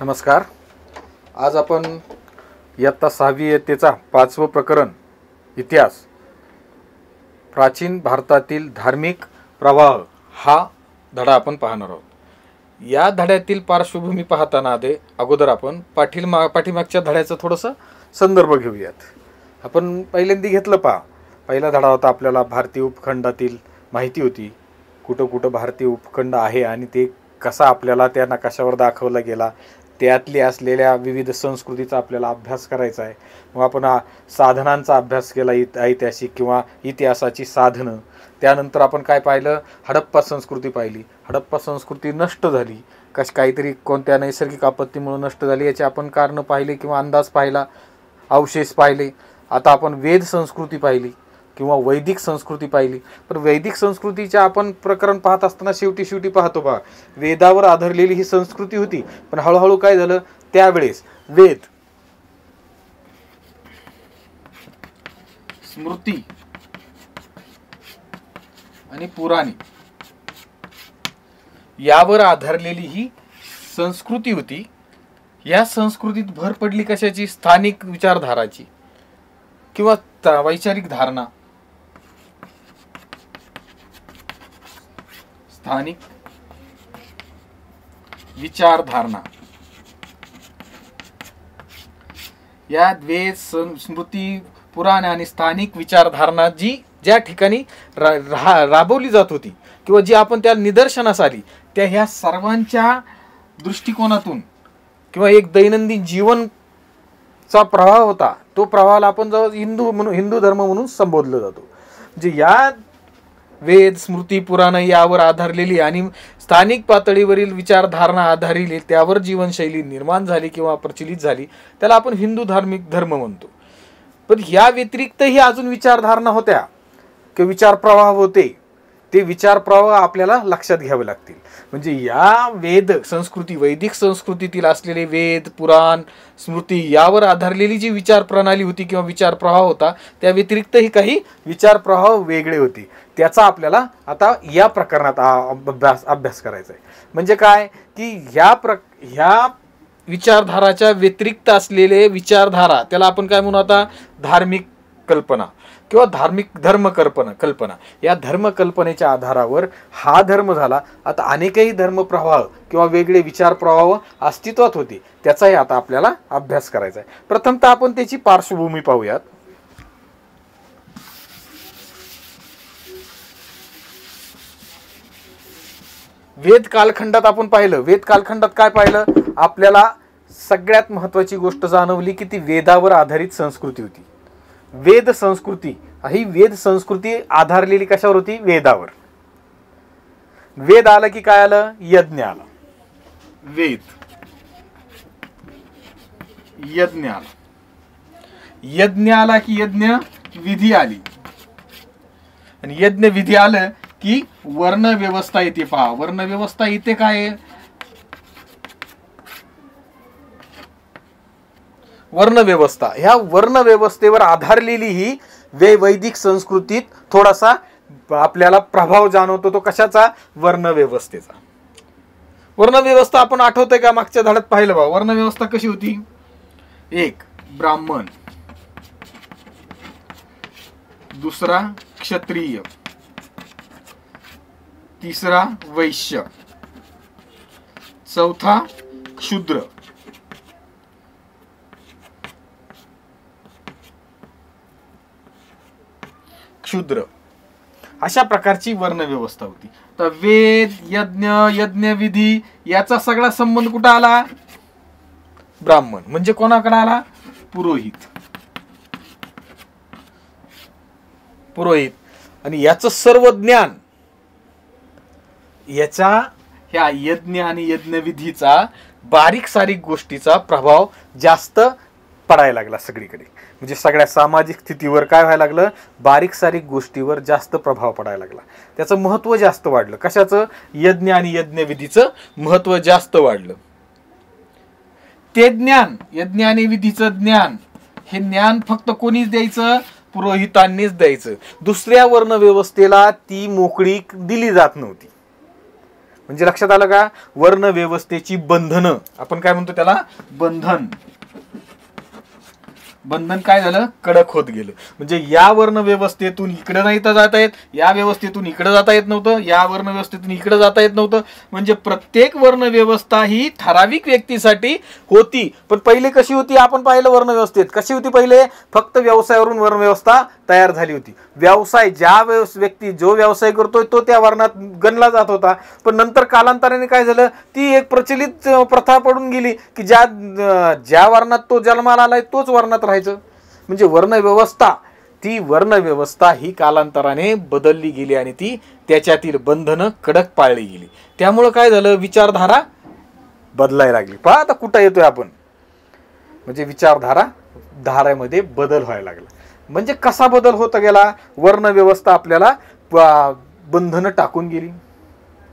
नमस्कार. आज आपण इयत्ता 6वी इयत्तेचा 5वं प्रकरण इतिहास प्राचीन भारतातील धार्मिक प्रवाह हा धडा आपण पाहणार आहोत. या धड्यातील पार्श्वभूमी पाहताना अगोदर आपण पाठीमागच्या धड्याचा थोडासा संदर्भ घेऊयात. आपण पहिल्यांदा घेतलं पहिला धडा होता आपल्याला भारतीय उपखंडातील माहिती होती. कुठं कुठं भारतीय उपखंड आहे आणि ते कसा आपल्याला त्या नकाशावर दाखवला गेला, त्यातली असलेल्या विविध संस्कृतीचा आपल्याला अभ्यास करायचा आहे. मग आपण साधनांचा अभ्यास केला, ऐतिहासिक किंवा इतिहासाची साधनं. त्यानंतर आपण काय पाहिलं, हडप्पा संस्कृती पाहिली. हडप्पा संस्कृती नष्ट झाली, काहीतरी कोणत्या नैसर्गिक आपत्तीमुळे नष्ट झाली याचे आपण कारणं पाहिले किंवा अंदाज पाहिला, अवशेष पाहिले. आता आपण वेद संस्कृती पाहिली किंवा वैदिक संस्कृती पाहिली. पण वैदिक संस्कृतीच्या आपण प्रकरण पाहत असताना शेवटी पाहतो वेदावर आधारलेली ही संस्कृती होती. पण हळूहळू काय झालं, त्यावेळेस वेद, स्मृती आणि पुराणे यावर आधारलेली ही संस्कृती होती. या संस्कृतीत भर पडली कशाची? स्थानिक विचारधाराची किंवा वैचारिक धारणा, स्थानिक विचारधारणा. या वेद, स्मृती, पुराण आणि स्थानिक विचारधारणा ज्या ठिकाणी राबवली जात होती किंवा जी आपण त्या निदर्शनास आली, त्या ह्या सर्वांच्या दृष्टिकोनातून किंवा एक दैनंदिन जीवनचा प्रवाह होता. तो प्रवाहाला आपण जवळ हिंदू धर्म म्हणून संबोधलं जातो. म्हणजे या वेद, स्मृती, पुराण यावर आधारलेली आणि स्थानिक पातळीवरील विचारधारणा आधारलेली त्यावर जीवनशैली निर्माण झाली किंवा प्रचलित झाली, त्याला आपण हिंदू धार्मिक धर्म म्हणतो. पण या व्यतिरिक्तही अजून विचारधारणा होत्या किंवा विचार प्रवाह होते. ते विचार प्रवाह आपल्याला लक्षात घ्यावे लागतील. म्हणजे या वेद संस्कृती, वैदिक संस्कृतीतील असलेले वेद, पुराण, स्मृती यावर आधारलेली जी विचार प्रणाली होती किंवा विचार प्रवाह होता, त्या व्यतिरिक्तही काही विचार प्रवाह वेगळे होते. त्याचा आपल्याला आता या प्रकरणात अभ्यास करायचा आहे. म्हणजे काय की ह्या विचारधाराच्या व्यतिरिक्त असलेले विचारधारा, त्याला आपण काय म्हणू आता, धार्मिक कल्पना किंवा धार्मिक धर्मकल्पना. या धर्मकल्पनेच्या आधारावर हा धर्म झाला. आता अनेकही धर्म प्रवाह किंवा वेगळे विचार प्रवाह अस्तित्वात होते, त्याचाही आता आपल्याला अभ्यास करायचा आहे. प्रथमतः आपण त्याची पार्श्वभूमी पाहूयात. वेद कालखंडात आपण पाहिलं, वेद कालखंडात काय पाहिलं, आपल्याला सगळ्यात महत्वाची गोष्ट जाणवली की ती वेदावर आधारित संस्कृती होती. वेद संस्कृती, ही वेद संस्कृती आधारलेली कशावर होती? वेदावर. वेद आलं की काय आलं? यज्ञ आला. वेद, यज्ञ आला. यज्ञ आला की यज्ञ विधी आली. आणि यज्ञ विधी आलं की वर्ण व्यवस्था येते. पहा, वर्ण व्यवस्था येते काय? वर्ण व्यवस्था. ह्या वर्ण व्यवस्थेवर आधारलेली ही वैदिक संस्कृतीत थोडासा आपल्याला प्रभाव जाणवतो. तो कशाचा? वर्ण व्यवस्थेचा. वर्ण व्यवस्था आपण आठवतंय का? मागच्या धड्यात पाहिलं वर्ण व्यवस्था कशी होती. एक ब्राह्मण, दुसरा क्षत्रिय, तिसरा वैश्य, चौथा शूद्र, अशा प्रकारची वर्ण व्यवस्था होती. तर वेद, यज्ञ विधी याचा सगळा संबंध कुठं आला? ब्राह्मण. म्हणजे कोणाकडे आला? पुरोहित. आणि याचं सर्व ज्ञान, ह्या यज्ञ आणि यज्ञविधीचा बारीक सारीक गोष्टीचा प्रभाव जास्त पडायला लागला सगळीकडे. म्हणजे सगळ्या सामाजिक स्थितीवर काय व्हायला लागलं? बारीक सारीक गोष्टीवर जास्त प्रभाव पडायला लागला. त्याचं महत्व जास्त वाढलं. कशाचं? यज्ञ आणि यज्ञविधीचं महत्व जास्त वाढलं. ते ज्ञान, यज्ञ आणि विधीचं ज्ञान, हे ज्ञान फक्त कोणीच द्यायचं? पुरोहितांनीच द्यायचं. दुसऱ्या वर्ण व्यवस्थेला ती मोकळीक दिली जात नव्हती. म्हणजे लक्षात आलं का, वर्ण व्यवस्थेची बंधनं, आपण काय म्हणतो त्याला, बंधन. बंधन काय झालं, कडक होत गेलं. म्हणजे या वर्ण व्यवस्थेतून इकडे नाही जाता येत, या व्यवस्थेतून इकडे जाता येत नव्हतं, या वर्ण व्यवस्थेतून इकडे जाता येत नव्हतं. म्हणजे प्रत्येक वर्ण व्यवस्था ही ठराविक व्यक्तीसाठी होती. पण पहिले कशी होती, आपण पाहिलं वर्ण व्यवस्थेत कशी होती. पहिले फक्त व्यवसायावरून वर्ण व्यवस्था तयार झाली होती. व्यवसाय, ज्या व्यक्ती जो व्यवसाय करतोय तो त्या वर्णात गणला जात होता. पण नंतर कालांतराने काय झालं, ती एक प्रचलित प्रथा पडून गेली की ज्या वर्णात तो जन्माला आलाय तोच वर्णात राहायचं. म्हणजे वर्ण व्यवस्था ही कालांतराने बदलली गेली आणि ती त्याच्यातील बंधनं कडक पाळली गेली. त्यामुळं काय झालं, विचारधारा बदलायला लागली. पहा आता कुठं येतोय आपण, म्हणजे विचारधारामध्ये बदल व्हायला लागला. म्हणजे कसा बदल होत गेला, वर्ण व्यवस्था आपल्याला बंधनं टाकून गेली.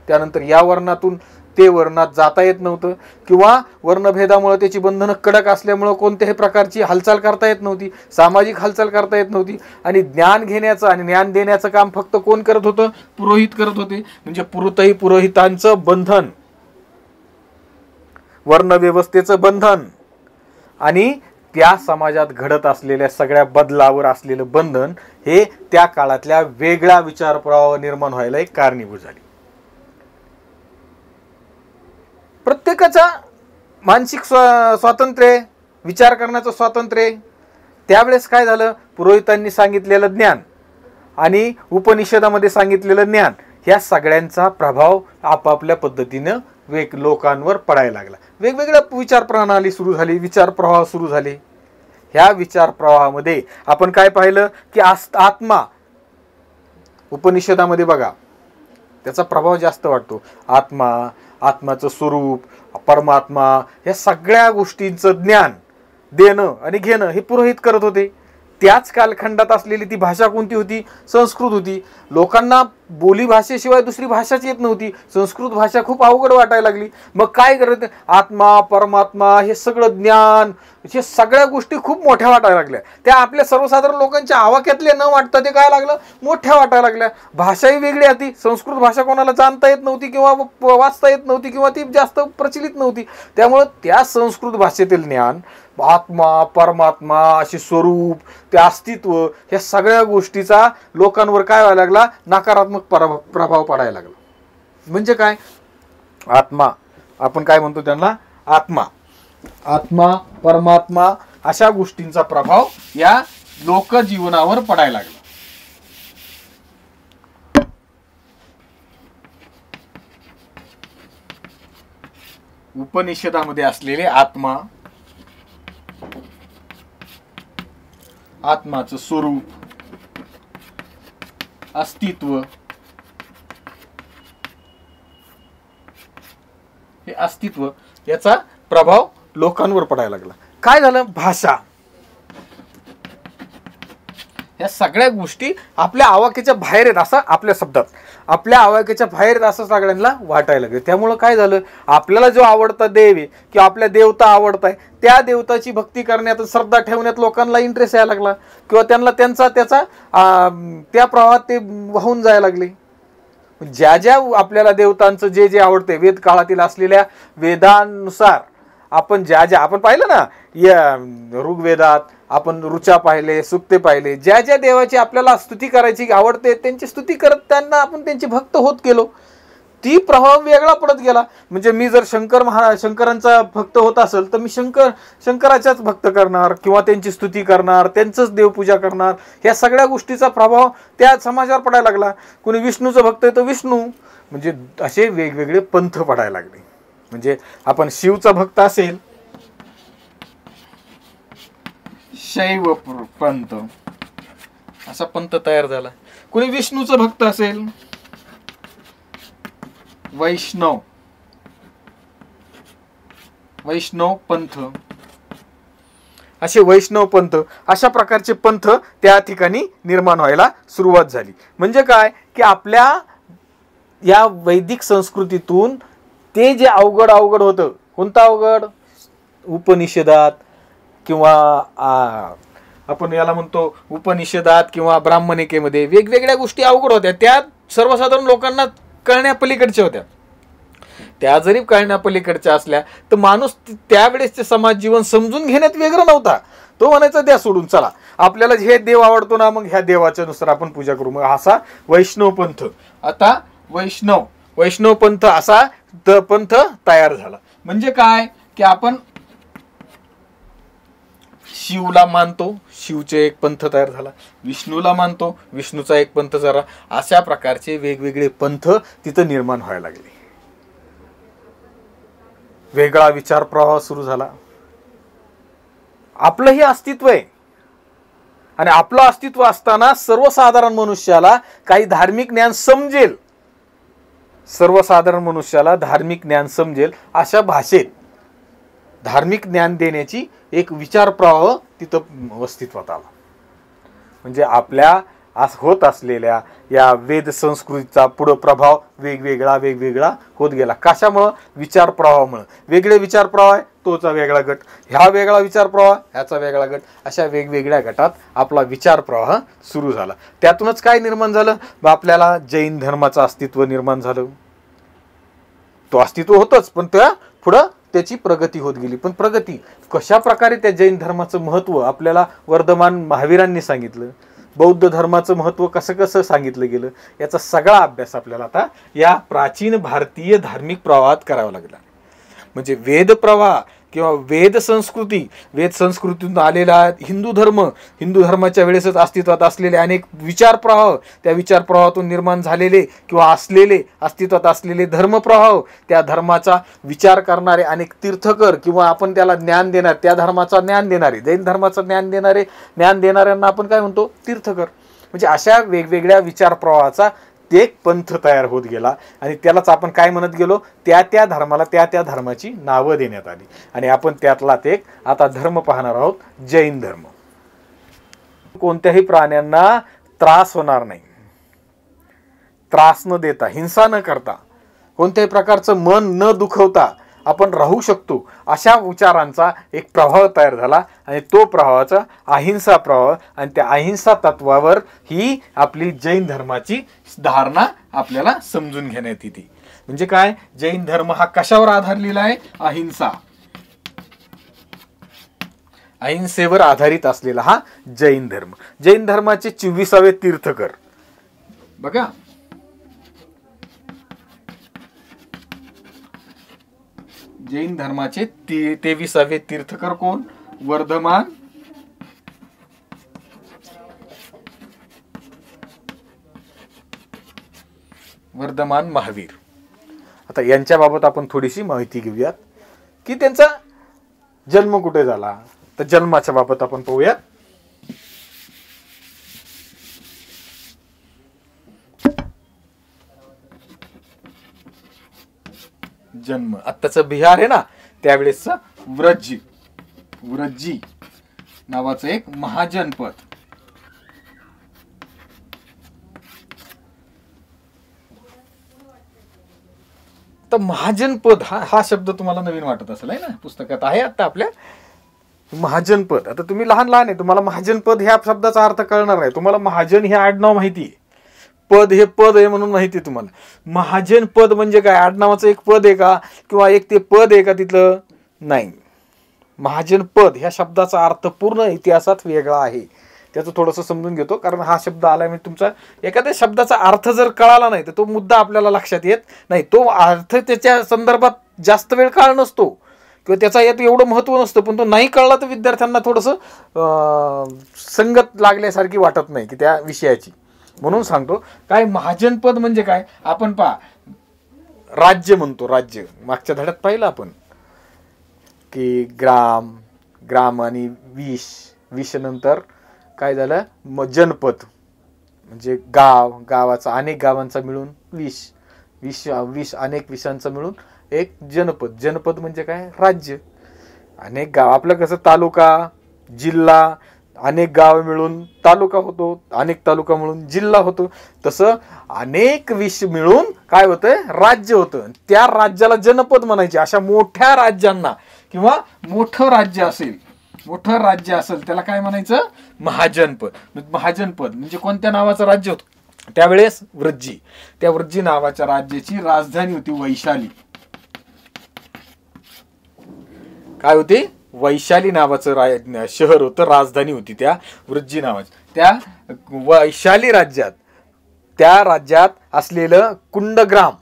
त्यानंतर या वर्णातून ते वर्णात जाता येत नव्हतं, किंवा वर्णभेदामुळे त्याची बंधनं कडक असल्यामुळं कोणत्याही प्रकारची हालचाल करता येत नव्हती, सामाजिक हालचाल करता येत नव्हती. आणि ज्ञान घेण्याचं आणि ज्ञान देण्याचं काम फक्त कोण करत होतं, पुरोहित करत होते. म्हणजे पुरोहितांचं बंधन, वर्णव्यवस्थेचं बंधन आणि त्या समाजात घडत असलेल्या सगळ्या बदलावर असलेलं बंधन हे त्या काळातल्या वेगळ्या विचारप्रवाह निर्माण व्हायला एक कारणीभूत झाली. प्रत्येकाचा मानसिक स्वातंत्र्य, विचार करण्याचं स्वातंत्र्य. त्यावेळेस काय झालं, पुरोहितांनी सांगितलेलं ज्ञान आणि उपनिषदामध्ये सांगितलेलं ज्ञान, ह्या सगळ्यांचा प्रभाव आपापल्या पद्धतीनं लोकांवर पडायला लागला. वेगवेगळ्या विचार प्रणाली सुरू झाली, विचार प्रवाह सुरू झाले. ह्या विचार प्रवाहामध्ये आपण काय पाहिलं की आत्मा, उपनिषदामध्ये बघा त्याचा प्रभाव जास्त वाटतो. आत्माचं स्वरूप, परमात्मा, या सगळ्या गोष्टींचं ज्ञान देणं आणि घेणं हे पुरोहित करत होते. त्याच कालखंडात असलेली ती भाषा कोणती होती, संस्कृत होती. लोकांना बोली भाषेशिवाय दुसरी भाषाच येत नव्हती. संस्कृत भाषा खूप अवघड वाटायला लागली. मग काय करत, आत्मा, परमात्मा हे सगळं ज्ञान, हे सगळ्या गोष्टी खूप मोठ्या वाटायला लागल्या. त्या आपल्या सर्वसाधारण लोकांच्या आवाक्यातल्या न वाटता ते काय लागलं, मोठ्या वाटायला लागल्या. भाषाही वेगळी होती. संस्कृत भाषा कोणाला जाणता येत नव्हती किंवा वाचता येत नव्हती किंवा ती जास्त प्रचलित नव्हती. त्यामुळं त्या संस्कृत भाषेतील ज्ञान, आत्मा, परमात्मा असे स्वरूप, ते अस्तित्व, ह्या सगळ्या गोष्टीचा लोकांवर काय व्हायला लागला, नकारात्मक प्रभाव पडायला लागला. म्हणजे काय, आत्मा, आपण काय म्हणतो त्यांना, आत्मा, परमात्मा अशा गोष्टींचा प्रभाव या लोकजीवनावर पडायला लागला. उपनिषदामध्ये असलेले आत्माचं स्वरूप, अस्तित्व, हे अस्तित्व याचा प्रभाव लोकांवर पडायला लागला. काय झालं, भाषा, या सगळ्या गोष्टी आपल्या आवाक्याच्या बाहेर आहेत, असं आपल्या शब्दात आपल्या आवाक्याच्या बाहेर आहेत असं सगळ्यांना वाटायला लागलं. त्यामुळं काय झालं, आपल्याला जो आवडता देव आहे किंवा आपल्या देवता आवडताय त्या देवताची भक्ती करण्यात, श्रद्धा ठेवण्यात लोकांना इंटरेस्ट यायला लागला, किंवा त्यांना त्याचा त्या प्रवाहात ते वाहून जायला लागले. ज्या आपल्याला देवतांचं जे आवडते, वेद काळातील असलेल्या वेदानुसार आपण आपण पाहिलं ना, या ऋग्वेदात आपण ऋचा पाहिले, सुक्ते पाहिले, ज्या देवाची आपल्याला स्तुती करायची आवडते त्यांची स्तुती करत त्यांना आपण त्यांचे भक्त होत गेलो. ती प्रभाव वेगळा पडत गेला. म्हणजे मी जर शंकरांचा भक्त होत असेल तर मी शंकराच्याच भक्त करणार किंवा त्यांची स्तुती करणार, त्यांचंच देवपूजा करणार. ह्या सगळ्या गोष्टीचा प्रभाव त्या समाजावर पडायला लागला. कोणी विष्णूचं भक्त आहे तर विष्णू, म्हणजे असे वेगवेगळे पंथ पडायला लागले. म्हणजे आपण शिवचा भक्त असेल, शैव पंथ असा पंथ तयार झाला. कोणी विष्णूचं भक्त असेल, वैष्णव पंथ, असे वैष्णव पंथ, अशा प्रकारचे पंथ त्या ठिकाणी निर्माण व्हायला सुरुवात झाली. म्हणजे काय की आपल्या या वैदिक संस्कृतीतून ते जे अवघड होतं, कोणतं अवघड, उपनिषदात किंवा आपण याला म्हणतो उपनिषदात किंवा ब्राह्मणिकेमध्ये वेगवेगळ्या गोष्टी अवघड होत्या, त्या सर्वसाधारण लोकांना कळण्यापलीकडच्या होत्या. त्या जरी कळण्यापलीकडच्या असल्या तर माणूस त्यावेळेसचे समाज जीवन समजून घेण्यात वेगळं नव्हता. तो म्हणायचा द्या सोडून, चला आपल्याला हे देव आवडतो ना, मग ह्या देवाच्या नुसार आपण पूजा करू. मग असा वैष्णव पंथ, आता वैष्णव पंथ असा पंथ तयार झाला. म्हणजे काय की आपण शिवला मानतो, शिवचे एक पंथ तयार झाला. विष्णूला मानतो, विष्णूचा एक पंथ झाला. अशा प्रकारचे वेगवेगळे पंथ तिथं निर्माण व्हायला लागले. वेगळा विचार प्रवाह सुरू झाला. आपलंही अस्तित्व आहे आणि आपलं अस्तित्व असताना सर्वसाधारण मनुष्याला काही धार्मिक ज्ञान समजेल, सर्वसाधारण मनुष्याला धार्मिक ज्ञान समजेल अशा भाषेत धार्मिक ज्ञान देण्याची एक विचार प्रवाह तिथं अस्तित्वात आला. म्हणजे आपल्या होत असलेल्या या वेद संस्कृतीचा पुढं प्रभाव वेगवेगळा होत गेला. कशामुळं? विचार प्रवाहामुळं. वेगळे विचार प्रवाह आहे, तोचा वेगळा गट, ह्या वेगळा विचार प्रवाह, ह्याचा वेगळा गट, अशा वेगवेगळ्या गटात आपला विचार प्रवाह सुरू झाला. त्यातूनच काय निर्माण झालं? आपल्याला जैन धर्माचं अस्तित्व निर्माण झालं. तो अस्तित्व होतच, पण त्या पुढं त्याची प्रगती होत गेली. पण प्रगती कशा प्रकारे, त्या जैन धर्माचं महत्त्व आपल्याला वर्धमान महावीरांनी सांगितलं. बौद्ध धर्माचं महत्त्व कसं कसं सांगितलं गेलं, याचा सगळा अभ्यास आपल्याला आता या प्राचीन भारतीय धार्मिक प्रवाहात करावा लागला. म्हणजे वेद प्रवाह किंवा वेद संस्कृतीतून आलेला हिंदू धर्माच्या वेळेसच अस्तित्वात असलेले अनेक विचार प्रवाह, त्या विचार प्रवाहातून निर्माण झालेले किंवा असलेले अस्तित्वात असलेले धर्मप्रवाह, त्या धर्माचा विचार करणारे अनेक तीर्थकर किंवा आपण त्याला ज्ञान देणार, त्या धर्माचा ज्ञान देणारे, जैन धर्माचं ज्ञान देणाऱ्यांना आपण काय म्हणतो? तीर्थकर. म्हणजे अशा वेगवेगळ्या विचार प्रवाहाचा एक पंथ तयार होत गेला आणि त्यालाच आपण काय म्हणत गेलो? त्या धर्माला त्या धर्माची नावं देण्यात आली. आणि आपण त्यातला एक आता धर्म पाहणार आहोत, जैन धर्म. कोणत्याही प्राण्यांना त्रास होणार नाही, त्रास न देता, हिंसा न करता, कोणत्याही प्रकारचं मन न दुखवता आपण राहू शकतो, अशा विचारांचा एक प्रभाव तयार झाला. आणि तो प्रभावाचा अहिंसा प्रभाव, आणि त्या अहिंसा तत्वावर ही आपली जैन धर्माची धारणा आपल्याला समजून घेण्यात येते. म्हणजे काय? जैन धर्म हा कशावर आधारलेला आहे? अहिंसेवर आधारित असलेला हा जैन धर्म. जैन धर्माचे 24वे तीर्थकर बघा, जैन धर्माचे 23वे तीर्थकर कोण? वर्धमान महावीर. आता यांच्याबाबत आपण थोडीशी माहिती घेऊयात की त्यांचा जन्म कुठे झाला. तर जन्माच्या बाबत आपण पाहूयात. जन्म आत्ताचं बिहार आहे ना, त्यावेळेस व्रजी नावाचं एक महाजनपद. तर महाजनपद हा शब्द तुम्हाला नवीन वाटत असेल आहे ना, पुस्तकात आहे आता आपल्या. महाजनपद, आता तुम्ही लहान आहे, तुम्हाला महाजनपद ह्या शब्दाचा अर्थ कळणार नाही. तुम्हाला महाजन हे आडनाव माहिती आहे, पद हे पद आहे म्हणून माहिती आहे तुम्हाला. महाजन पद म्हणजे काय? आडनावाचं एक पद आहे का, किंवा एक ते पद आहे का तिथलं? नाही. महाजन पद ह्या शब्दाचा अर्थ पूर्ण इतिहासात वेगळा आहे. त्याचं थोडंसं समजून घेतो, कारण हा शब्द आला म्हणजे तुमचा एखाद्या शब्दाचा अर्थ जर कळाला नाही तर तो मुद्दा आपल्याला लक्षात येत नाही. तो अर्थ त्याच्या संदर्भात जास्त वेळ काळ नसतो किंवा त्याचा यात एवढं महत्त्व नसतं, पण तो नाही कळला तर विद्यार्थ्यांना थोडंसं संगत लागल्यासारखी वाटत नाही की त्या विषयाची. म्हणून सांगतो काय महाजनपद म्हणजे काय. आपण पहा, राज्य म्हणतो, राज्य मागच्या धड्यात पाहिलं आपण की ग्राम आणि विष नंतर काय झालं? जनपद म्हणजे गावाचा, अनेक गावांचा मिळून विष अनेक विषांचा मिळून एक जनपद म्हणजे काय? राज्य. अनेक गाव, आपलं कसं तालुका, जिल्हा, अनेक गाव मिळून तालुका होतो, अनेक तालुका मिळून जिल्हा होतो, तसं अनेक विष मिळून काय होतंय? राज्य होतं. त्या राज्याला जनपद म्हणायचे. अशा मोठ्या राज्यांना किंवा मोठं राज्य असेल त्याला काय म्हणायचं? महाजनपद. महाजनपद म्हणजे कोणत्या नावाचं राज्य होतं त्यावेळेस? व्रजी. त्या व्रजी नावाच्या राज्याची राजधानी होती वैशाली. काय होते, वैशाली नावाचं शहर होतं, राजधानी होती त्या वृज्जी नावाची. त्या वैशाली राज्यात, त्या राज्यात असलेलं कुंडग्राम,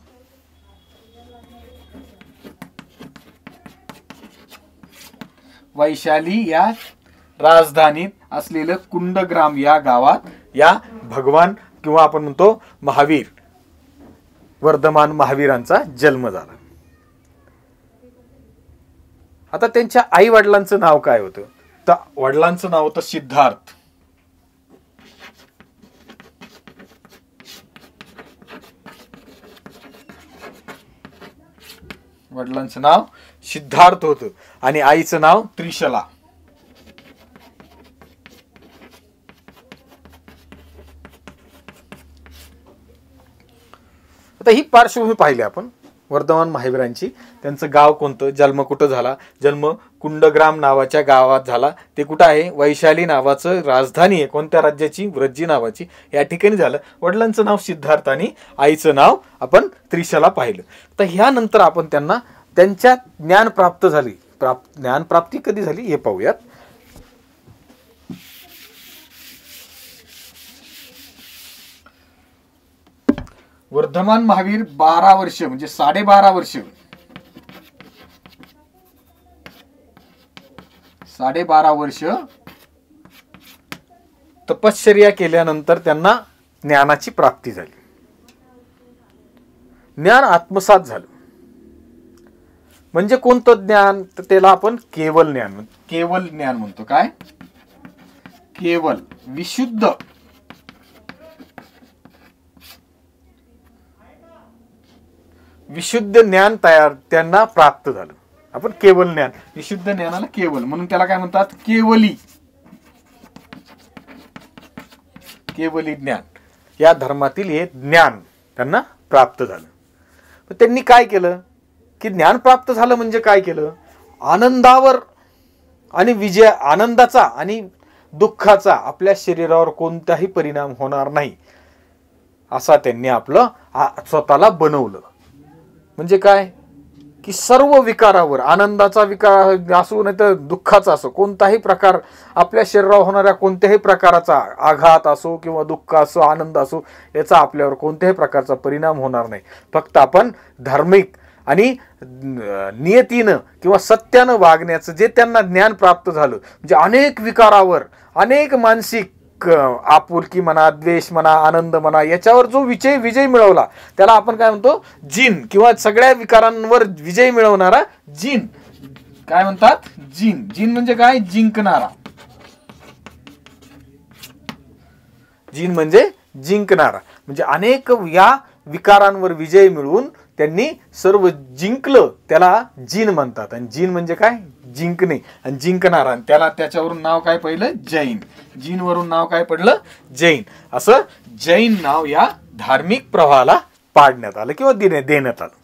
वैशाली या राजधानीत असलेलं कुंडग्राम या गावात या भगवान किंवा आपण म्हणतो महावीर, वर्धमान महावीरांचा जन्म झाला. आता त्यांच्या आई वडिलांचं नाव काय होतं, तर वडिलांचं नाव होतं सिद्धार्थ. वडिलांचं नाव सिद्धार्थ होतं आणि आईचं नाव त्रिशला. आता ही पार्श्वभूमी पाहिली आपण वर्धमान महावीरांची. त्यांचं गाव कोणतं, जन्म कुठं झाला, जन्म कुंडग्राम नावाच्या गावात झाला. ते कुठं आहे, वैशाली नावाचं राजधानी आहे कोणत्या राज्याची, वृज्जी नावाची, या ठिकाणी झालं. वडिलांचं नाव सिद्धार्थ आणि आईचं नाव आपण त्रिशला पाहिलं. तर ह्यानंतर आपण त्यांना त्यांच्या ज्ञान प्राप्त झाली. ज्ञानप्राप्ती कधी झाली हे पाहूयात. वर्धमान महावीर 12 वर्ष म्हणजे 12.5 वर्ष, 12.5 वर्ष तपश्चर्या केल्यानंतर त्यांना ज्ञानाची प्राप्ती झाली. ज्ञान आत्मसात झालं. म्हणजे कोणतं ज्ञान, तर त्याला आपण केवल ज्ञान म्हणतो. केवल ज्ञान म्हणतो. काय, केवल, विशुद्ध, विशुद्ध ज्ञान त्यांना प्राप्त झालं. आपण केवल ज्ञान, विशुद्ध ज्ञानाला केवल म्हणून त्याला काय म्हणतात, केवली, केवली ज्ञान. या धर्मातील हे ज्ञान त्यांना प्राप्त झालं. त्यांनी काय केलं की ज्ञान प्राप्त झालं म्हणजे काय केलं, आनंदावर आणि विजय, आनंदाचा आणि दुःखाचा आपल्या शरीरावर कोणताही परिणाम होणार नाही असा त्यांनी आपलं स्वतःला बनवलं. म्हणजे काय की सर्व विकारावर, आनंदाचा विकार असो नाही तर दुःखाचा असो, कोणताही प्रकार आपल्या शरीरावर होणाऱ्या कोणत्याही प्रकाराचा आघात असो किंवा दुःख असो आनंद असो, याचा आपल्यावर कोणत्याही प्रकारचा परिणाम होणार नाही. फक्त आपण धार्मिक आणि नियतीनं किंवा सत्यानं वागण्याचं जे त्यांना ज्ञान प्राप्त झालं, म्हणजे अनेक विकारावर, अनेक मानसिक आपुलकी म्हणा, द्वेष म्हणा, आनंद म्हणा, याच्यावर जो विजय मिळवला त्याला आपण काय म्हणतो, जिन, किंवा सगळ्या विकारांवर विजय मिळवणारा जिन. काय म्हणतात, जिन. जिन म्हणजे काय, जिंकणारा. जिन म्हणजे जिंकणारा. म्हणजे अनेक या विकारांवर विजय मिळवून त्यांनी सर्व जिंकलं, त्याला जिन म्हणतात. आणि जिन म्हणजे काय, जिंकणे आणि जिंकणारा. आणि त्याला त्याच्यावरून नाव काय पडलं, जैन. जिन वरून नाव काय पडलं, जैन. असं जैन नाव या धार्मिक प्रवाहाला पाडण्यात आलं किंवा देण्यात आलं.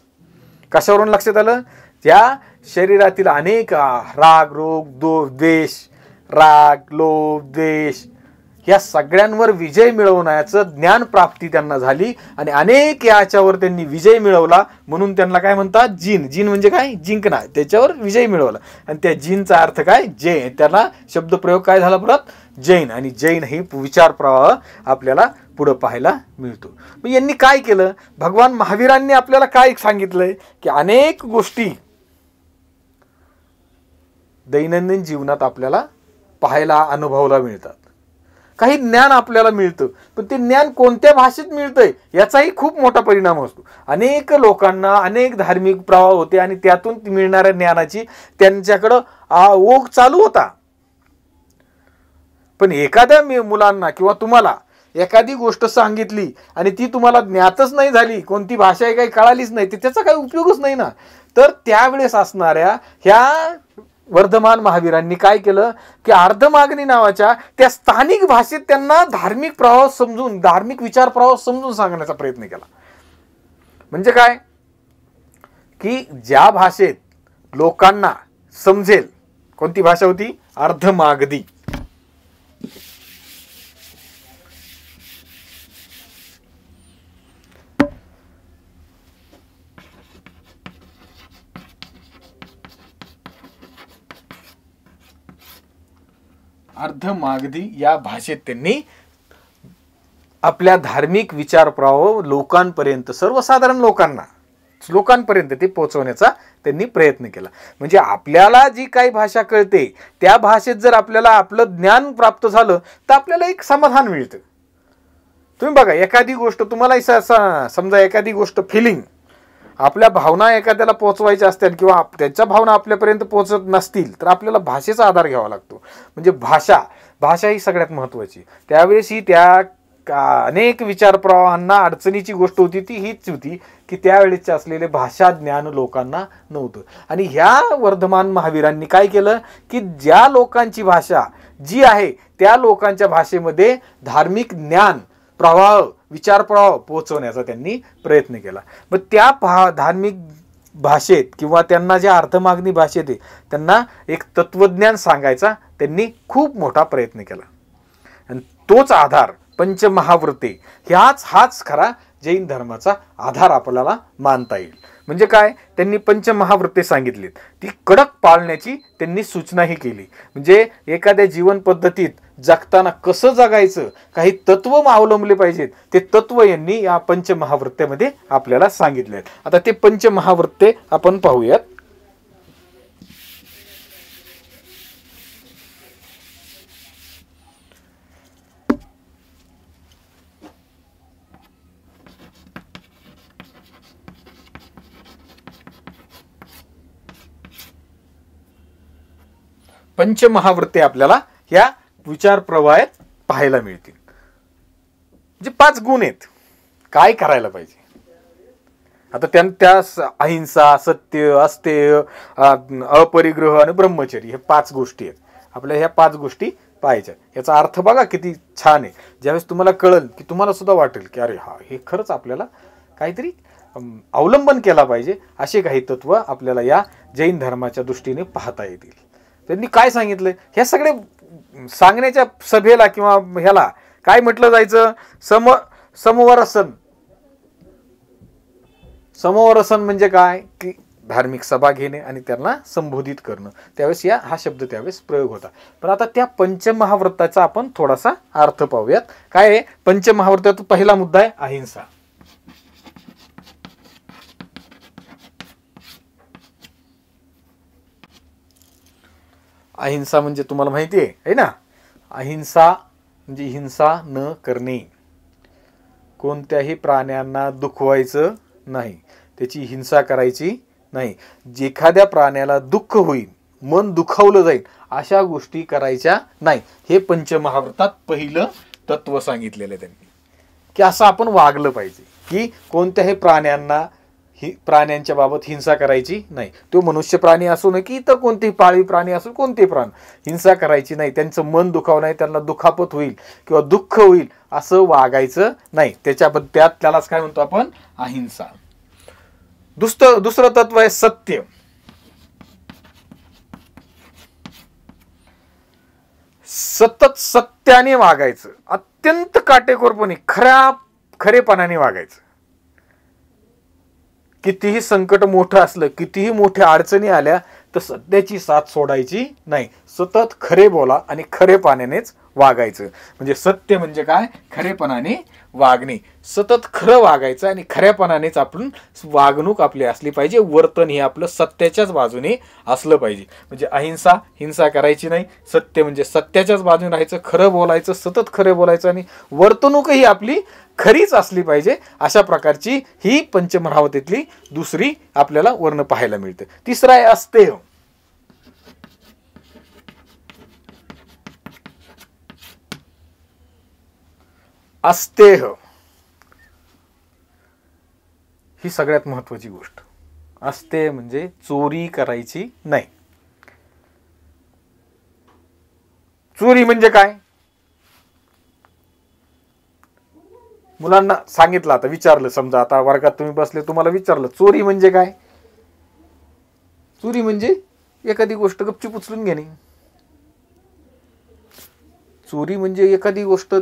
कशावरून लक्षात आलं, त्या शरीरातील अनेक राग, रोग, द्वेष, राग, लोभ, द्वेष या सगळ्यांवर विजय मिळवण्याचं ज्ञान प्राप्ती त्यांना झाली. आणि अनेक याच्यावर त्यांनी विजय मिळवला म्हणून त्यांना काय म्हणतात, जिन. जिन म्हणजे काय, जिंकणार, त्याच्यावर विजय मिळवला. आणि त्या जिनचा अर्थ काय, जैन. त्याला शब्दप्रयोग काय झाला परत, जैन. आणि जैन ही विचार प्रवाह आपल्याला पुढे पाहायला मिळतो. मग यांनी काय केलं, भगवान महावीरांनी आपल्याला काय सांगितलंय की अनेक गोष्टी दैनंदिन जीवनात आपल्याला पाहायला, अनुभवायला मिळतात. काही ज्ञान आपल्याला मिळतं, पण ते ज्ञान कोणत्या भाषेत मिळतंय याचाही खूप मोठा परिणाम असतो. अनेक लोकांना अनेक धार्मिक प्रवाह होते आणि त्यातून मिळणाऱ्या ज्ञानाची त्यांच्याकडं ओघ चालू होता. पण एखाद्या मुलांना किंवा तुम्हाला एखादी गोष्ट सांगितली आणि ती तुम्हाला ज्ञातच नाही झाली, कोणती भाषा आहे काही कळालीच नाही, तर त्याचा काही उपयोगच नाही ना. तर त्यावेळेस असणाऱ्या ह्या वर्धमान महावीरांनी काय केलं की अर्धमागणी नावाच्या त्या स्थानिक भाषेत त्यांना धार्मिक प्रवाह समजून, धार्मिक विचार प्रवाह समजून सांगण्याचा प्रयत्न केला. म्हणजे काय की ज्या भाषेत लोकांना समजेल, कोणती भाषा होती, अर्धमागधी. अर्धमागधी या भाषेत त्यांनी आपल्या धार्मिक विचार प्रवाह लोकांपर्यंत, सर्वसाधारण लोकांपर्यंत ते पोहोचवण्याचा त्यांनी प्रयत्न केला. म्हणजे आपल्याला जी काही भाषा कळते त्या भाषेत जर आपल्याला आपलं ज्ञान प्राप्त झालं तर आपल्याला एक समाधान मिळतं. तुम्ही बघा, एखादी गोष्ट तुम्हाला समजा, एखादी गोष्ट फिलिंग, आपल्या भावना एखाद्याला पोहोचवायच्या असतील किंवा त्याच्या भावना आपल्यापर्यंत पोहोचत नसतील तर आपल्याला भाषेचा आधार घ्यावा लागतो. म्हणजे भाषा ही सगळ्यात महत्त्वाची. त्यावेळेस ही त्या अनेक विचार प्रवाहांना अडचणीची गोष्ट होती ती हीच होती की त्यावेळेचे असलेले भाषा ज्ञान लोकांना नव्हतं. आणि ह्या वर्धमान महावीरांनी काय केलं की ज्या लोकांची भाषा जी आहे त्या लोकांच्या भाषेमध्ये धार्मिक ज्ञान प्रवाह, विचार प्रवाह पोहोचवण्याचा त्यांनी प्रयत्न केला. मग त्या धार्मिक भाषेत किंवा त्यांना ज्या अर्थमागणी भाषेत आहे त्यांना एक तत्वज्ञान सांगायचा त्यांनी खूप मोठा प्रयत्न केला. आणि तोच आधार पंचमहावृत्ते हाच खरा जैन धर्माचा आधार आपल्याला मानता येईल. म्हणजे काय, त्यांनी पंचमहावृत्ते सांगितलीत, ती कडक पाळण्याची त्यांनी सूचनाही केली. म्हणजे एखाद्या जीवन पद्धतीत जगताना कसं जगायचं, काही तत्व अवलंबले पाहिजेत, ते तत्व यांनी या पंचमहावृत्तेमध्ये आपल्याला सांगितले आहेत. आता ते पंचमहावृत्ते आपण पाहूयात. पंचमहावृत्ते आपल्याला या विचार प्रवाहात पाहायला मिळतील. जे 5 गुण आहेत, काय करायला पाहिजे. आता त्या अहिंसा, सत्य, अस्तेय, अपरिग्रह आणि ब्रह्मचर्य हे 5 गोष्टी आहेत. आपल्याला ह्या 5 गोष्टी पाहायच्या. याचा अर्थ बघा किती छान आहे. ज्यावेळेस तुम्हाला कळेल की तुम्हाला सुद्धा वाटेल की अरे हा, हे खरंच आपल्याला काहीतरी अवलंबन केला पाहिजे, असे काही तत्व आपल्याला या जैन धर्माच्या दृष्टीने पाहता येतील. त्यांनी काय सांगितलं, ह्या सगळे सांगण्याच्या सभेला किंवा ह्याला काय म्हटलं जायचं, समवरसन म्हणजे काय की धार्मिक सभा घेणे आणि त्यांना संबोधित करणं. त्यावेळेस हा शब्द त्यावेळेस प्रयोग होता. पण आता त्या पंचमहाव्रताचा आपण थोडासा अर्थ पाहूयात. काय आहे पंचमहाव्रताचा पहिला मुद्दा आहे अहिंसा. अहिंसा म्हणजे तुम्हाला माहिती आहे ना, अहिंसा म्हणजे हिंसा न करणे, कोणत्याही प्राण्यांना दुखवायचं नाही, त्याची हिंसा करायची नाही, एखाद्या प्राण्याला दुःख होईल, मन दुखावलं जाईल, अशा गोष्टी करायच्या नाही. हे पंचमहाव्रतात पहिलं तत्व सांगितलेलं आहे त्यांनी, की असं आपण वागलं पाहिजे, की कोणत्याही प्राण्यांच्या बाबत हिंसा करायची नाही. तो मनुष्य प्राणी असो ना की इतर कोणतेही पाळीव प्राणी असो, कोणतेही प्राणी, हिंसा करायची नाही, त्यांचं मन दुखावं नाही, त्यांना दुखापत होईल किंवा दुःख होईल असं वागायचं नाही. त्यालाच काय म्हणतो आपण, अहिंसा. दुसरं तत्व आहे सत्य. सतत सत्याने वागायचं, अत्यंत काटेकोरपणे खरेपणाने वागायचं. कितीही संकट मोठं असलं, कितीही मोठ्या अडचणी आल्या तर सत्याची साथ सोडायची नाही. सतत खरे बोला आणि खरेपणानेच वागायचं. म्हणजे सत्य म्हणजे काय, खरेपणाने वागणे. सतत खरं वागायचं आणि खऱ्यापणानेच आपण वागणूक आपली असली पाहिजे. वर्तन हे आपलं सत्याच्याच बाजूने असलं पाहिजे. म्हणजे अहिंसा, हिंसा करायची नाही. सत्य म्हणजे सत्याच्याच बाजूने राहायचं, खरं बोलायचं, सतत खरं बोलायचं आणि वर्तणूकही आपली खरीच असली पाहिजे. अशा प्रकारची ही पंचमहाव्रतातली दुसरी आपल्याला वर्ण पाहायला मिळते. तिसरा आहे अस्तेय. अस्तेय ही सगळ्यात महत्वाची गोष्ट. अस्तेय म्हणजे चोरी करायची नाही. चोरी म्हणजे काय, मुलांना सांगितलं, आता विचारलं, समजा आता वर्गात तुम्ही बसले, तुम्हाला विचारलं चोरी म्हणजे काय. चोरी म्हणजे एखादी गोष्ट गपचूप उचलून घेणे. चोरी म्हणजे एखादी गोष्ट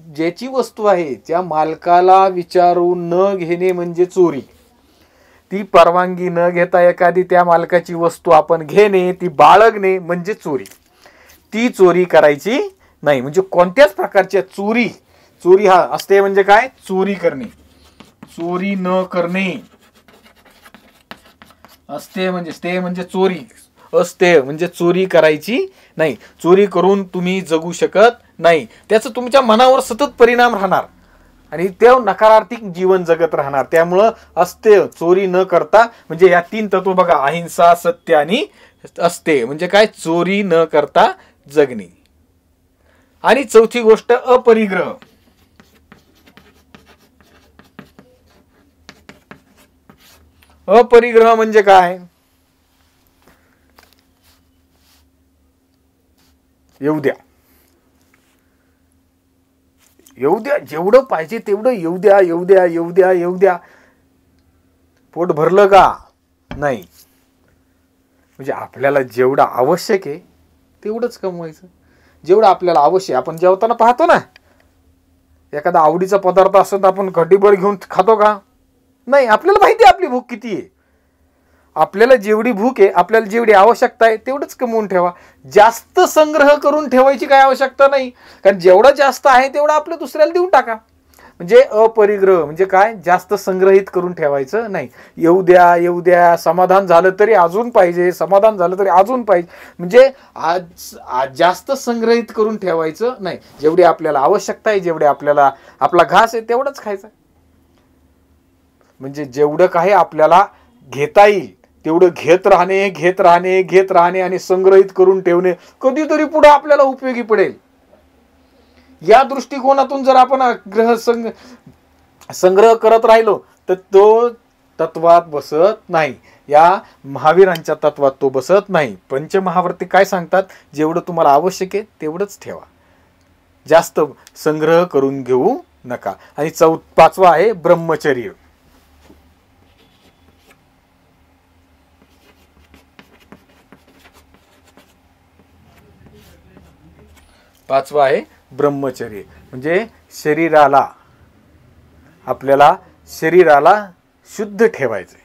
ज्याची वस्तू आहे त्या मालकाला विचारून न घेणे म्हणजे चोरी. ती परवानगी न घेता एखादी त्या मालकाची वस्तू आपण घेणे, ती बाळगणे म्हणजे चोरी. ती चोरी करायची नाही. म्हणजे कोणत्याच प्रकारच्या चोरी, चोरी हा असते म्हणजे काय, चोरी करणे, चोरी न करणे असते म्हणजे चोरी, असते म्हणजे चोरी करायची नाही. चोरी करून तुम्ही जगू शकत नाही, त्याचा तुमच्या मनावर सतत परिणाम राहणार आणि ते नकारात्मक जीवन जगत राहणार. त्यामुळं असते, चोरी न करता, म्हणजे या 3 तत्व बघा, अहिंसा, सत्य आणि असते म्हणजे काय, चोरी न करता जगणे. आणि चौथी गोष्ट अपरिग्रह. अपरिग्रह म्हणजे काय, येऊ द्या, येऊ द्या, जेवढं पाहिजे तेवढं येऊ द्या, येऊ द्या, येऊ द्या, येऊ द्या. पोट भरलं का नाही, म्हणजे आपल्याला जेवढं आवश्यक आहे तेवढंच कमवायचं. जेवढं आपल्याला आवश्यक, आपण जेवताना पाहतो ना, एखादा आवडीचा पदार्थ असतो तर आपण घटीभर घेऊन खातो का, नाही. आपल्याला माहिती आहे आपली भूक किती आहे. आपल्याला जेवढी भूक आहे, आपल्याला जेवढी आवश्यकता आहे तेवढंच कमवून ठेवा. जास्त संग्रह करून ठेवायची काय आवश्यकता नाही, कारण जेवढं जास्त आहे तेवढं आपलं दुसऱ्याला देऊन टाका. म्हणजे अपरिग्रह म्हणजे काय, जास्त संग्रहित करून ठेवायचं नाही. येऊ द्या, येऊ द्या, समाधान झालं तरी अजून पाहिजे, समाधान झालं तरी अजून पाहिजे, म्हणजे आज जास्त संग्रहित करून ठेवायचं नाही. जेवढी आपल्याला आवश्यकता आहे, जेवढे आपल्याला आपला घास आहे तेवढंच खायचं. म्हणजे जेवढं काही आपल्याला घेता येईल तेवढं घेत राहणे, घेत राहणे, घेत राहणे आणि संग्रहित करून ठेवणे कधीतरी पुढे आपल्याला उपयोगी पडेल. या दृष्टिकोनातून जर आपण संग्रह करत राहिलो तर तो तत्वात बसत नाही. या महावीरांच्या तत्वात तो बसत नाही. पंचमहावर्ती काय सांगतात, जेवढं तुम्हाला आवश्यक आहे तेवढंच ठेवा, जास्त संग्रह करून घेऊ नका. आणि 5वा आहे ब्रह्मचर्य. 5वा आहे ब्रह्मचर्य. म्हणजे आपल्याला शरीराला शुद्ध ठेवायचंय,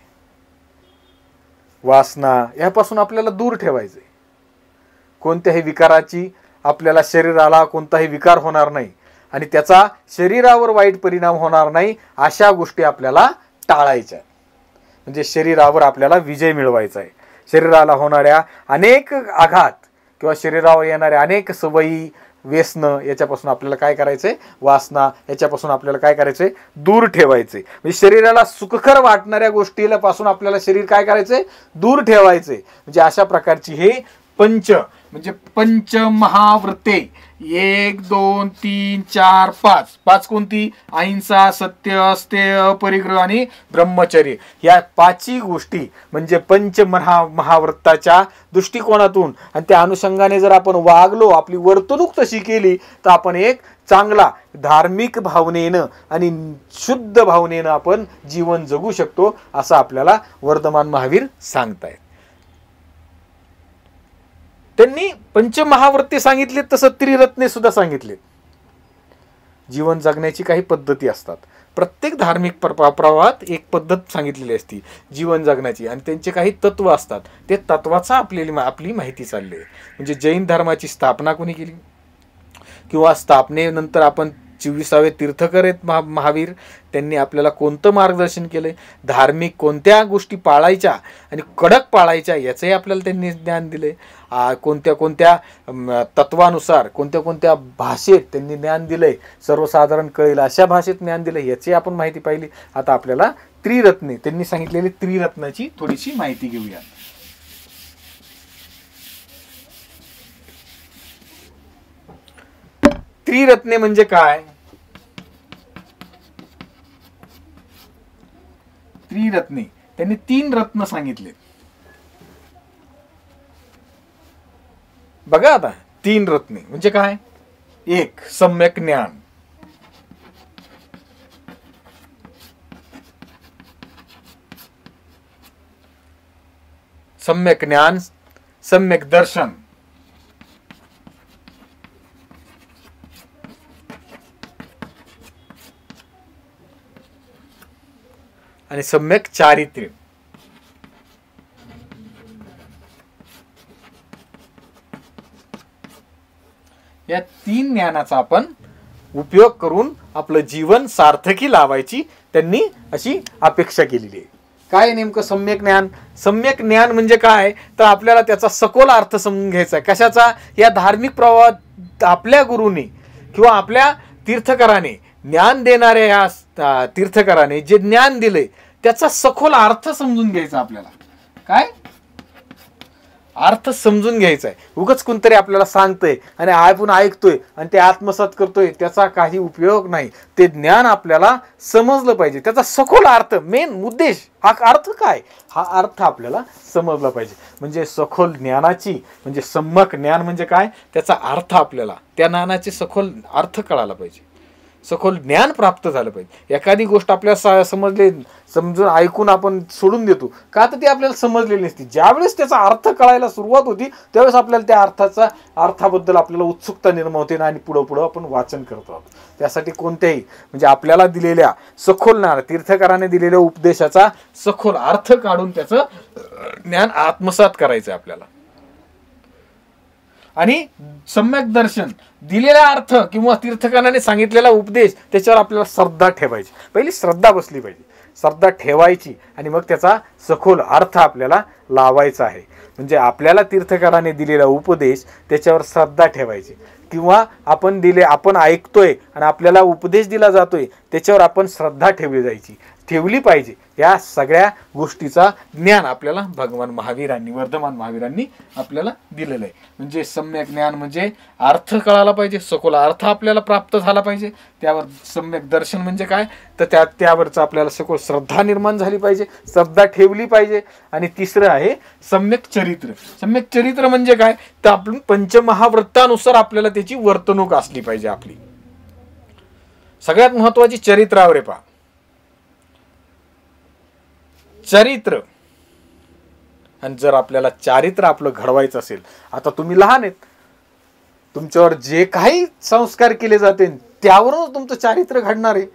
वासना यापासून आपल्याला दूर ठेवायचंय. कोणत्याही विकाराची आपल्याला शरीराला कोणताही विकार होणार नाही आणि त्याचा शरीरावर वाईट परिणाम होणार नाही, अशा गोष्टी आपल्याला टाळायच्या. म्हणजे शरीरावर आपल्याला विजय मिळवायचा आहे. शरीराला होणाऱ्या अनेक आघात किंवा शरीरावर येणाऱ्या अनेक सवयी, व्यसन याच्यापासून आपल्याला काय करायचंय, वासना याच्यापासून आपल्याला काय करायचंय, दूर ठेवायचंय. म्हणजे शरीराला सुखकर वाटणाऱ्या गोष्टीला पासून आपल्याला शरीर काय करायचंय, दूर ठेवायचंय. म्हणजे अशा प्रकारची हे म्हणजे पंचमहाव्रते 1 2 3 4 5 कोणती, अहिंसा, सत्य, अस्तेय, अपरिग्रह आणि ब्रह्मचर्य. या 5ही गोष्टी म्हणजे पंचमहाव्रताच्या दृष्टिकोनातून आणि त्या अनुषंगाने जर आपण वागलो, आपली वर्तणूक तशी केली तर आपण एक चांगला धार्मिक भावनेनं आणि शुद्ध भावनेनं आपण जीवन जगू शकतो, असं आपल्याला वर्धमान महावीर सांगतायत. त्यांनी पंचमहाव्रते सांगितले, तसं त्रिरत्ने सुद्धा सांगितले. जीवन जगण्याची काही पद्धती असतात. प्रत्येक धार्मिक प्रवाहात एक पद्धत सांगितलेली असती जीवन जगण्याची आणि त्यांचे काही तत्व असतात. ते तत्वाचा आपली माहिती चालली आहे. म्हणजे जैन धर्माची स्थापना कोणी केली किंवा स्थापनेनंतर आपण 24वे तीर्थकर आहेत महावीर, त्यांनी आपल्याला कोणतं मार्गदर्शन केलंय, धार्मिक कोणत्या गोष्टी पाळायच्या आणि कडक पाळायच्या याचंही आपल्याला त्यांनी ज्ञान दिले. कोणत्या कोणत्या तत्वानुसार कोणत्या कोणत्या भाषेत त्यांनी ज्ञान दिलंय, सर्वसाधारण कळेल अशा भाषेत ज्ञान दिलंय, याची आपण माहिती पाहिली. आता आपल्याला त्रिरत्ने, त्यांनी सांगितलेली त्रिरत्नाची थोडीशी माहिती घेऊया. त्रिरत्ने म्हणजे काय, त्रिरत्ने त्यांनी 3 रत्न सांगितले. बघा आता 3 रत्ने म्हणजे काय, 1 सम्यक ज्ञान, सम्यक ज्ञान, सम्यक दर्शन आणि सम्यक चारित्र्य. या 3 ज्ञानाचा आपण उपयोग करून आपलं जीवन सार्थकी लावायची त्यांनी अशी अपेक्षा केलेली आहे. काय नेमकं सम्यक ज्ञान? सम्यक ज्ञान म्हणजे काय तर आपल्याला त्याचा सखोल अर्थ समजून घ्यायचा आहे. कशाचा? या धार्मिक प्रवाहात आपल्या गुरुने किंवा आपल्या तीर्थकराने, ज्ञान देणाऱ्या या तीर्थकराने जे ज्ञान दिले त्याचा सखोल अर्थ समजून घ्यायचा. आपल्याला काय अर्थ समजून घ्यायचा आहे. उगाच कोणतरी आपल्याला सांगतंय आणि आपण ऐकतोय आणि ते आत्मसात करतोय, त्याचा काही उपयोग नाही. ते ज्ञान आपल्याला समजलं पाहिजे, त्याचा सखोल अर्थ, मेन उद्देश, हा अर्थ काय, हा अर्थ आपल्याला समजला पाहिजे. म्हणजे सखोल ज्ञानाची म्हणजे सम्यक ज्ञान म्हणजे काय, त्याचा अर्थ आपल्याला, त्या ज्ञानाचे सखोल अर्थ कळायला पाहिजे, सखोल ज्ञान प्राप्त झालं पाहिजे. एखादी गोष्ट आपल्याला समजून ऐकून आपण सोडून देतो का तर ती आपल्याला समजलेली नसती. ज्यावेळेस त्याचा अर्थ कळायला सुरुवात होती त्यावेळेस आपल्याला त्या अर्थाबद्दल आपल्याला उत्सुकता निर्माण होते आणि पुढं आपण वाचन करतो. त्यासाठी कोणत्याही म्हणजे आपल्याला दिलेल्या सखोल ज्ञान, तीर्थकाराने दिलेल्या उपदेशाचा सखोल अर्थ काढून त्याचं ज्ञान आत्मसात करायचं आपल्याला. आणि सम्यक दर्शन, दिलेला अर्थ किंवा तीर्थकाराने सांगितलेला उपदेश त्याच्यावर आपल्याला श्रद्धा ठेवायची. पहिली श्रद्धा बसली पाहिजे, श्रद्धा ठेवायची आणि मग त्याचा सखोल अर्थ आपल्याला लावायचा आहे. म्हणजे आपल्याला तीर्थकाराने दिलेला उपदेश त्याच्यावर श्रद्धा ठेवायची किंवा आपण ऐकतोय आणि आपल्याला उपदेश दिला जातोय त्याच्यावर आपण श्रद्धा ठेवली पाहिजे. या सगळ्या गोष्टीचा ज्ञान आपल्याला भगवान महावीरांनी, वर्धमान महावीरांनी आपल्याला दिलेलं आहे. म्हणजे सम्यक ज्ञान म्हणजे अर्थ कळाला पाहिजे, सखोल अर्थ आपल्याला प्राप्त झाला पाहिजे. त्यावर सम्यक दर्शन म्हणजे काय तर त्यावरचं आपल्याला सखोल श्रद्धा निर्माण झाली पाहिजे, श्रद्धा ठेवली पाहिजे. आणि तिसरं आहे सम्यक चरित्र. सम्यक चरित्र म्हणजे काय तर आपण पंचमहावृत्तानुसार आपल्याला त्याची वर्तणूक असली पाहिजे आपली. सगळ्यात महत्वाची चरित्रावर आहे. पहा, चरित्र. आणि जर आपल्याला चारित्र आपलं घडवायचं असेल, आता तुम्ही लहान आहेत, तुमच्यावर जे काही संस्कार केले जाते त्यावरून तुमचं चारित्र घडणार आहे.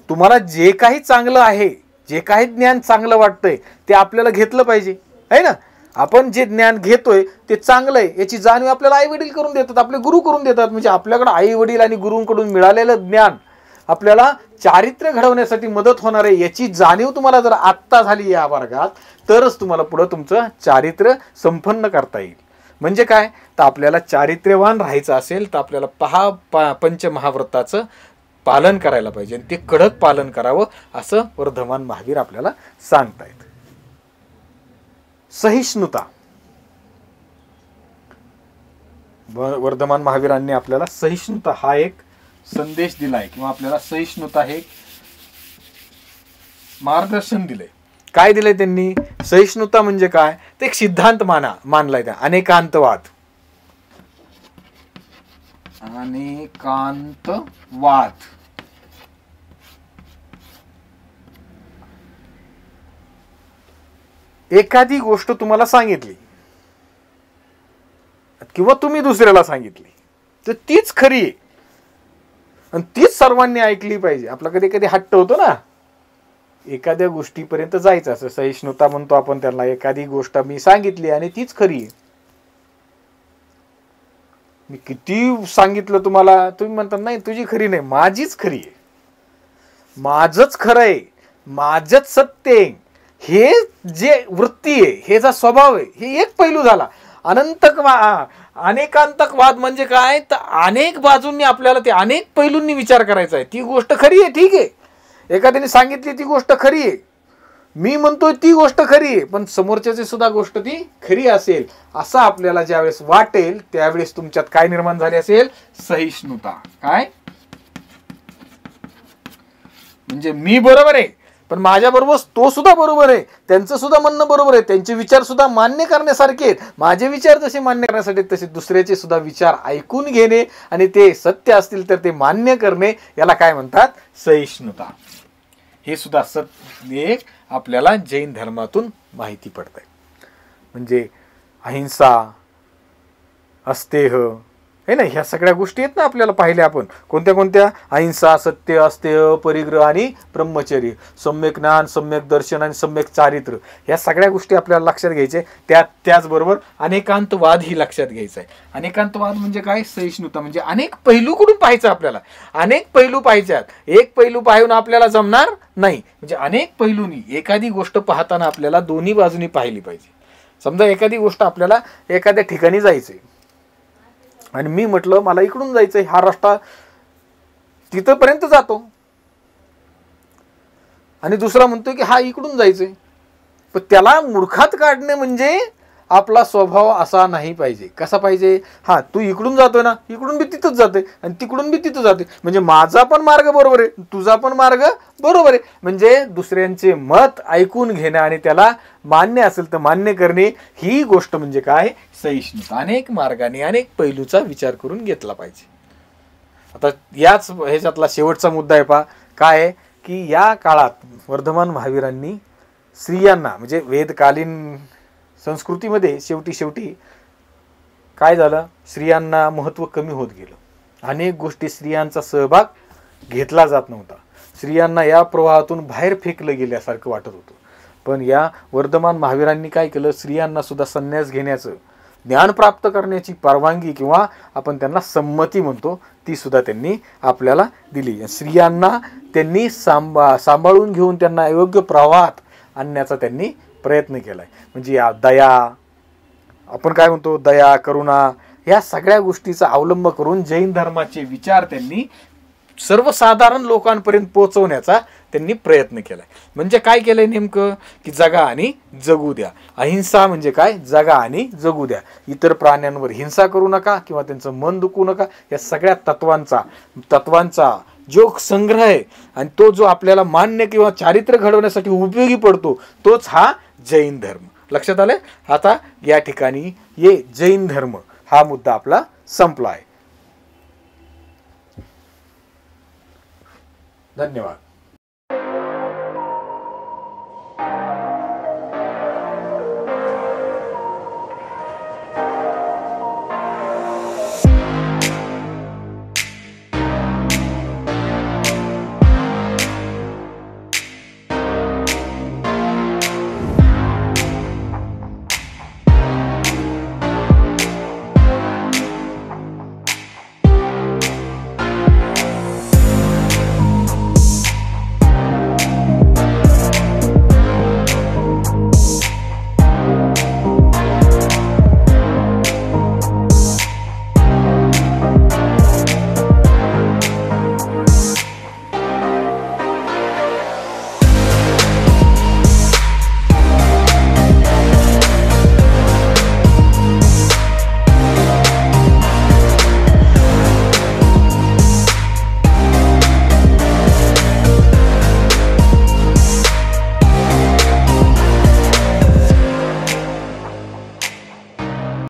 तुम्हाला जे काही चांगलं आहे, जे काही ज्ञान चांगलं वाटतंय ते आपल्याला घेतलं पाहिजे, आहे ना. आपण जे ज्ञान घेतोय ते चांगलं आहे याची जाणीव आपल्याला आई वडील करून देतात, आपले गुरु करून देतात. म्हणजे आपल्याकडे आई वडील आणि गुरूंकडून मिळालेलं ज्ञान आपल्याला चारित्र्य घडवण्यासाठी मदत होणार आहे याची जाणीव तुम्हाला जर आत्ता झाली या वर्गात, तरच तुम्हाला पुढे तुमचं चारित्र्य संपन्न करता येईल. म्हणजे काय तर आपल्याला चारित्र्यवान राहायचं असेल तर आपल्याला पंचमहाव्रताचं पालन करायला पाहिजे आणि ते कडक पालन करावं असं वर्धमान महावीर आपल्याला सांगतायत. सहिष्णुता. वर्धमान महावीरांनी आपल्याला सहिष्णुता हा एक संदेश दिलाय किंवा आपल्याला सहिष्णुता हे मार्गदर्शन दिलंय. काय दिलंय त्यांनी? सहिष्णुता म्हणजे काय ते एक सिद्धांत मानलाय त्या अनेकांतवाद. एखादी गोष्ट तुम्हाला सांगितली किंवा तुम्ही दुसऱ्याला सांगितली तर तीच खरी आहे आणि तीच सर्वांनी ऐकली पाहिजे. आपला कधी कधी हट्ट होतो ना एखाद्या गोष्टीपर्यंत जायचं, असं सहिष्णुता म्हणतो आपण त्याला. एखादी गोष्ट मी सांगितली आणि तीच खरी आहे, मी किती सांगितलं तुम्हाला, तुम्ही म्हणता नाही तुझी खरी नाही, माझीच खरी आहे, माझंच खरं आहे, माझंच सत्य आहे. हे जे वृत्ती आहे, हे जा स्वभाव आहे, हे एक पैलू झाला. अनेकांतकवाद म्हणजे काय तर अनेक बाजूंनी आपल्याला ते अनेक पैलूंनी विचार करायचा आहे. ती गोष्ट खरी आहे, ठीक आहे, एखाद्याने सांगितली ती गोष्ट खरी आहे, मी म्हणतोय ती गोष्ट खरी आहे, पण समोरच्याची सुद्धा गोष्ट ती खरी असेल असं आपल्याला ज्यावेळेस वाटेल त्यावेळेस तुमच्यात काय निर्माण झाली असेल? सहिष्णुता. काय म्हणजे मी बरोबर आहे पण माझ्या बरोबर तो सुद्धा बरोबर आहे, त्यांचं सुद्धा म्हणणं बरोबर आहे, त्यांचे विचार सुद्धा मान्य करण्यासारखे आहेत, माझे विचार जसे मान्य करण्यासाठी तसे दुसऱ्याचे सुद्धा विचार ऐकून घेणे आणि ते सत्य असतील तर ते मान्य करणे, याला काय म्हणतात? सहिष्णुता. हे सुद्धा सत्य आपल्याला जैन धर्मातून माहिती पडतंय. म्हणजे अहिंसा, अस्तेह, आहे ना. ह्या सगळ्या गोष्टी आहेत ना आपल्याला पाहिल्या आपण. कोणत्या कोणत्या? अहिंसा, सत्य, अस्तेय, परिग्रह आणि ब्रह्मचर्य, सम्यक ज्ञान, सम्यक दर्शन आणि सम्यक चारित्र्य. ह्या सगळ्या गोष्टी आपल्याला लक्षात घ्यायच्या. त्याचबरोबर अनेकांतवाद ही लक्षात घ्यायचा आहे. अनेकांतवाद म्हणजे काय? सहिष्णुता, म्हणजे अनेक पैलूकडून पाहायचं आपल्याला. अनेक पैलू पाहायच्यात. एक पैलू पाहून आपल्याला जमणार नाही. म्हणजे अनेक पैलूंनी एखादी गोष्ट पाहताना आपल्याला दोन्ही बाजूनी पाहिली पाहिजे. समजा एखादी गोष्ट आपल्याला एखाद्या ठिकाणी जायचंय आणि मी म्हटलं मला इकडून जायचंय, हा रस्ता तिथपर्यंत जातो, आणि दुसरा म्हणतोय की हा इकडून जायचंय. पण त्याला मूर्खात काढणे म्हणजे आपला स्वभाव असा नाही पाहिजे. कसा पाहिजे? हा, तू इकडून जातोय ना, इकडून बी तिथंच जाते आणि तिकडून बी तिथं जाते, म्हणजे माझा पण मार्ग बरोबर आहे, तुझा पण मार्ग बरोबर आहे. म्हणजे दुसऱ्यांचे मत ऐकून घेणं आणि त्याला मान्य असेल तर मान्य करणे, ही गोष्ट म्हणजे काय? सहिष्णुता. अनेक मार्गाने अनेक पैलूचा विचार करून घेतला पाहिजे. आता याच ह्याच्यातला शेवटचा मुद्दा आहे पहा, काय आहे की या काळात वर्धमान महावीरांनी स्त्रियांना, म्हणजे वेदकालीन संस्कृतीमध्ये शेवटी काय झालं? स्त्रियांना महत्त्व कमी होत गेलं. अनेक गोष्टी स्त्रियांचा सहभाग घेतला जात नव्हता. स्त्रियांना या प्रवाहातून बाहेर फेकलं गेल्यासारखं वाटत होतं. पण या वर्धमान महावीरांनी काय केलं? स्त्रियांना सुद्धा संन्यास घेण्याचं, ज्ञान प्राप्त करण्याची परवानगी किंवा आपण त्यांना संमती म्हणतो, ती सुद्धा त्यांनी आपल्याला दिली. स्त्रियांना त्यांनी सांभाळून घेऊन त्यांना योग्य प्रवाहात आणण्याचा त्यांनी प्रयत्न केलाय. म्हणजे या दया, आपण काय म्हणतो, दया, करुणा, ह्या सगळ्या गोष्टीचा अवलंब करून जैन धर्माचे विचार त्यांनी सर्वसाधारण लोकांपर्यंत पोहोचवण्याचा त्यांनी प्रयत्न केलाय. म्हणजे काय केलंय नेमकं? की जगा आणि जगू द्या. अहिंसा म्हणजे काय? जगा आणि जगू द्या. इतर प्राण्यांवर हिंसा करू नका किंवा त्यांचं मन दुखवू नका. या सगळ्या तत्वांचा जो संग्रह आहे आणि तो जो आपल्याला मान्य किंवा चारित्र्य घडवण्यासाठी उपयोगी पडतो, तोच हा जैन धर्म. लक्षात आलं? आता या ठिकाणी ये जैन धर्म हा मुद्दा आपला संपला आहे. धन्यवाद.